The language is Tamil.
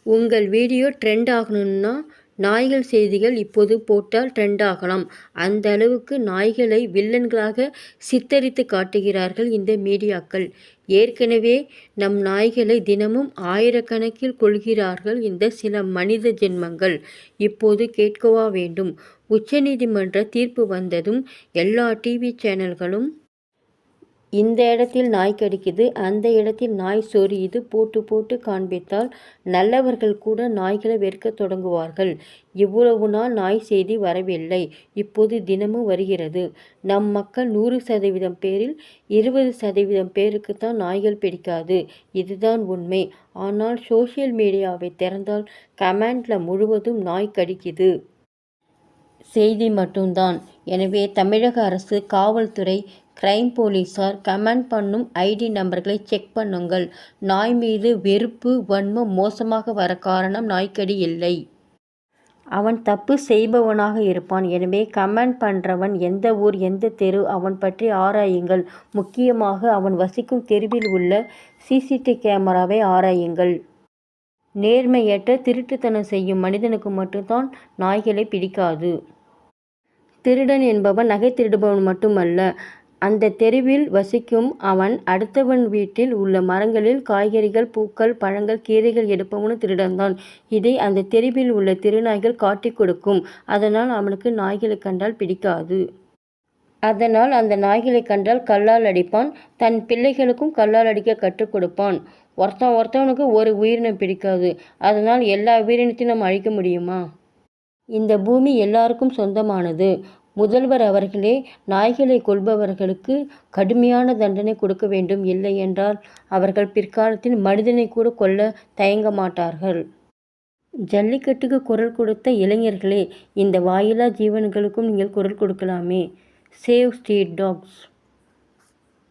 உங்கள் வீடியோ ட்ரெண்ட் ஆகணும்னா நாய்கள் செய்திகள் இப்போது போட்டால் ட்ரெண்ட் ஆகலாம். அந்த அளவுக்கு நாய்களை வில்லன்களாக சித்தரித்து காட்டுகிறார்கள் இந்த மீடியாக்கள். ஏற்கனவே நம் நாய்களை தினமும் ஆயிரக்கணக்கில் கொல்கிறார்கள் இந்த சில மனித ஜென்மங்கள். இப்போது கேட்கவா வேண்டும்? உச்சநீதிமன்ற தீர்ப்பு வந்ததும் எல்லா டிவி சேனல்களும் இந்த இடத்தில் நாய் கடிக்குது, அந்த இடத்தில் நாய் சொரியுது போட்டு போட்டு காண்பித்தால் நல்லவர்கள் கூட நாய்களை வெறுக்கத் தொடங்குவார்கள். இவ்வளவு நாள் நாய் செய்தி வரவில்லை. இப்போது தினமும் வருகிறது. நம் மக்கள் 100% பேரில் 20% பேருக்குத்தான் நாய்கள் பிடிக்காது. இதுதான் உண்மை. ஆனால் சோசியல் மீடியாவை திறந்தால் கமெண்ட்ல முழுவதும் நாய் கடிக்குது செய்தி மட்டும்தான். எனவே தமிழக அரசு, காவல்துறை, கிரைம் போலீசார் கமெண்ட் பண்ணும் ஐடி நம்பர்களை செக் பண்ணுங்கள். நாய் மீது வெறுப்பு, வன்மம் மோசமாக வர காரணம் நாய்க்கடி இல்லை. அவன் தப்பு செய்பவனாக இருப்பான். எனவே கமெண்ட் பண்றவன் எந்த ஊர், எந்த தெரு, அவன் பற்றி ஆராயுங்கள். முக்கியமாக அவன் வசிக்கும் தெருவில் உள்ள சிசிடிவி கேமராவை ஆராயுங்கள். நேர்மையற்ற திருட்டுத்தனம் செய்யும் மனிதனுக்கு மட்டும்தான் நாய்களை பிடிக்காது. திருடன் என்பவன் நகை திருடுபவன் மட்டுமல்ல, அந்த தெருவில் வசிக்கும் அவன் அடுத்தவன் வீட்டில் உள்ள மரங்களில் காய்கறிகள், பூக்கள், பழங்கள், கீரைகள் எடுப்பவனும் திருடன்தான். இதை அந்த தெருவில் உள்ள தெருநாய்கள் காட்டிக் கொடுக்கும். அதனால் அவனுக்கு நாய்களை கண்டால் பிடிக்காது. அதனால் அந்த நாய்களை கண்டால் கல்லால் அடிப்பான். தன் பிள்ளைகளுக்கும் கல்லால் அடிக்க கற்றுக் கொடுப்பான். ஒருத்தவனுக்கு ஒரு உயிரினம் பிடிக்காது. அதனால் எல்லா உயிரினத்தையும் நம்ம அழிக்க முடியுமா? இந்த பூமி எல்லாருக்கும் சொந்தமானது. முதல்வர் அவர்களே நாய்களை கொல்பவர்களுக்கு கடுமையான தண்டனை கொடுக்க வேண்டும். இல்லையென்றால் அவர்கள் பிற்காலத்தில் மனிதனை கூட கொல்ல தயங்க மாட்டார்கள். ஜல்லிக்கட்டுக்கு குரல் கொடுத்த இளைஞர்களே, இந்த வாயில்லா ஜீவன்களுக்கும் நீங்கள் குரல் கொடுக்கலாமே. Save street tax.